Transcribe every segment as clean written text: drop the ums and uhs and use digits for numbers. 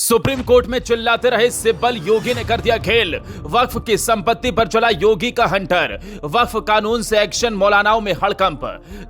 Supreme court में चिल्लाते रहे सिब्बल, योगी ने कर दिया खेल। वक्फ की संपत्ति पर चला योगी का हंटर। वक्फ कानून से एक्शन, मौलानाओं में हड़कंप।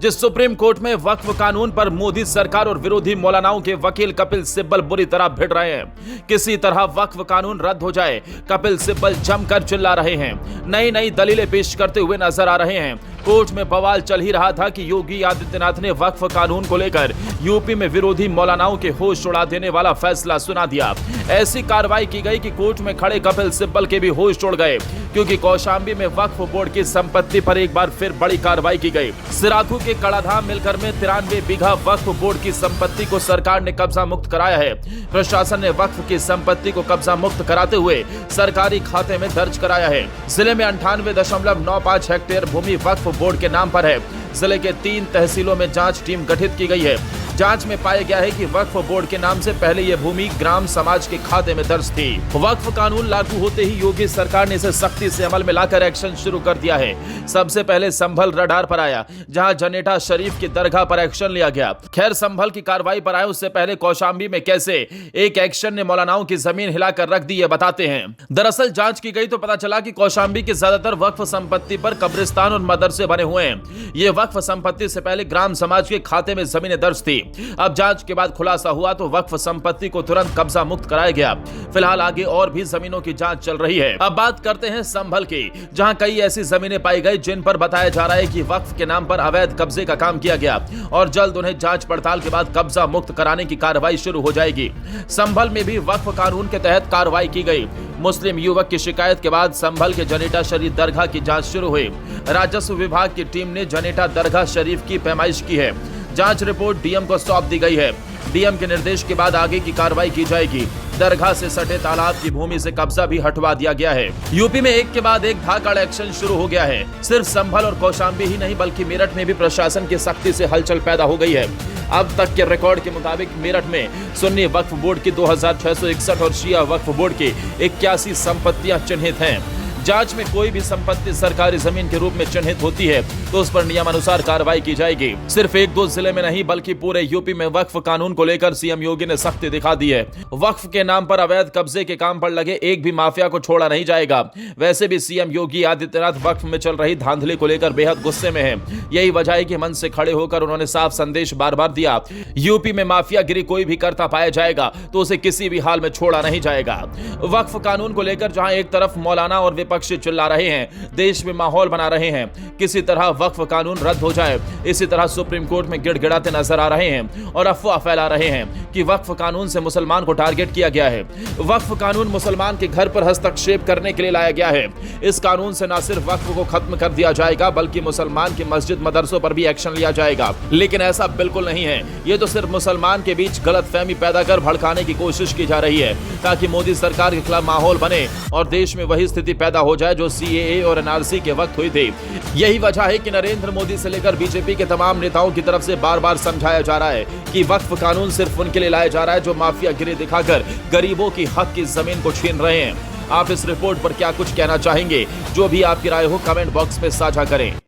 जिस सुप्रीम कोर्ट में वक्फ कानून पर मोदी सरकार और विरोधी मौलानाओं के वकील कपिल सिब्बल बुरी तरह भिड़ रहे हैं। किसी तरह वक्फ कानून रद्द हो जाए, कपिल सिब्बल जमकर चिल्ला रहे हैं। नई नई दलीलें पेश करते हुए नजर आ रहे हैं। कोर्ट में बवाल चल ही रहा था कि योगी आदित्यनाथ ने वक्फ कानून को लेकर यूपी में विरोधी मौलानाओं के होश उड़ा देने वाला फैसला सुना दिया। ऐसी कार्रवाई की गई कि कोर्ट में खड़े कपिल सिब्बल के भी होश उड़ गए, क्योंकि कौशांबी में वक्फ बोर्ड की संपत्ति पर एक बार फिर बड़ी कार्रवाई की गई। सिराथू के कड़ाधाम मिलकर में 93 बीघा वक्फ बोर्ड की संपत्ति को सरकार ने कब्जा मुक्त कराया है। प्रशासन ने वक्फ की संपत्ति को कब्जा मुक्त कराते हुए सरकारी खाते में दर्ज कराया है। जिले में 98.95 हेक्टेयर भूमि वक्फ बोर्ड के नाम पर है। जिले के 3 तहसीलों में जांच टीम गठित की गई है। जांच में पाया गया है कि वक्फ बोर्ड के नाम से पहले यह भूमि ग्राम समाज के खाते में दर्ज थी। वक्फ कानून लागू होते ही योगी सरकार ने इसे सख्ती से अमल में लाकर एक्शन शुरू कर दिया है। सबसे पहले संभल रडार पर आया, जहां जनेठा शरीफ की दरगाह पर एक्शन लिया गया। खैर, संभल की कार्रवाई पर आए उससे पहले कौशांबी में कैसे एक एक्शन ने मौलानाओं की जमीन हिलाकर रख दी है, बताते हैं। दरअसल जांच की गई तो पता चला कि कौशांबी की ज्यादातर वक्फ संपत्ति पर कब्रिस्तान और मदरसे बने हुए हैं। ये वक्फ संपत्ति से पहले ग्राम समाज के खाते में जमीनें दर्ज थी। अब जांच के बाद खुलासा हुआ तो वक्फ संपत्ति को तुरंत कब्जा मुक्त कराया गया। फिलहाल आगे और भी जमीनों की जांच चल रही है। अब बात करते हैं संभल की, जहां कई ऐसी जमीनें पाई गई जिन पर बताया जा रहा है कि वक्फ के नाम पर अवैध कब्जे का काम किया गया और जल्द उन्हें जांच पड़ताल के बाद कब्जा मुक्त कराने की कार्रवाई शुरू हो जाएगी। संभल में भी वक्फ कानून के तहत कार्रवाई की गई। मुस्लिम युवक की शिकायत के बाद संभल के जनेठा शरीफ दरगाह की जांच शुरू हुई। राजस्व विभाग की टीम ने जनेठा दरगाह शरीफ की पैमाइश की है। जांच रिपोर्ट डीएम को सौंप दी गई है। डीएम के निर्देश के बाद आगे की कार्रवाई की जाएगी। दरगाह से सटे तालाब की भूमि से कब्जा भी हटवा दिया गया है। यूपी में एक के बाद एक धाकड़ एक्शन शुरू हो गया है। सिर्फ संभल और कौशांबी ही नहीं, बल्कि मेरठ में भी प्रशासन की सख्ती से हलचल पैदा हो गई है। अब तक के रिकॉर्ड के मुताबिक मेरठ में सुन्नी वक्फ बोर्ड की 2661 और शिया वक्फ बोर्ड की 81 संपत्तियां चिन्हित हैं। जांच में कोई भी संपत्ति सरकारी जमीन के रूप में चिन्हित होती है तो उस पर नियमानुसार कार्रवाई की जाएगी। सिर्फ 1-2 जिले में नहीं, बल्कि पूरे यूपी में वक्फ कानून को लेकर सीएम योगी ने सख्ती दिखा दी है। वक्फ के नाम पर अवैध कब्जे के काम पर लगे एक भी माफिया को छोड़ा नहीं जाएगा। वैसे भी सीएम योगी आदित्यनाथ वक्फ में चल रही धांधली को लेकर बेहद गुस्से में है। यही वजह है कि मंच से खड़े होकर उन्होंने साफ संदेश बार बार दिया, यूपी में माफियागिरी कोई भी करता पाया जाएगा तो उसे किसी भी हाल में छोड़ा नहीं जाएगा। वक्फ कानून को लेकर जहां एक तरफ मौलाना और विपक्षी चिल्ला रहे हैं, देश में माहौल बना रहे हैं किसी तरह वक्फ कानून रद्द हो जाए, इसी तरह सुप्रीम कोर्ट में गिड़गिड़ाते नजर आ रहे हैं और अफवाह फैला रहे हैं कि वक्फ कानून से मुसलमान को टारगेट किया गया है। वक्फ कानून मुसलमान के घर पर हस्तक्षेप करने के लिए लाया गया है। इस कानून से न सिर्फ वक्फ को खत्म कर दिया जाएगा, बल्कि मुसलमान की मस्जिद मदरसों पर भी एक्शन लिया जाएगा। लेकिन ऐसा बिल्कुल नहीं है। ये तो सिर्फ मुसलमान के बीच गलतफहमी पैदा कर भड़काने की कोशिश की जा रही है, ताकि मोदी सरकार के खिलाफ माहौल बने और देश में वही स्थिति पैदा हो जाए जो सीएए और एनआरसी के वक्त हुई थी। यही वजह है कि नरेंद्र मोदी से लेकर बीजेपी के तमाम नेताओं की तरफ से बार बार समझाया जा रहा है कि वक्फ कानून सिर्फ उनके लिए लाया जा रहा है जो माफियागिरी दिखाकर गरीबों की हक की जमीन को छीन रहे हैं। आप इस रिपोर्ट पर क्या कुछ कहना चाहेंगे? जो भी आपकी राय हो कमेंट बॉक्स में साझा करें।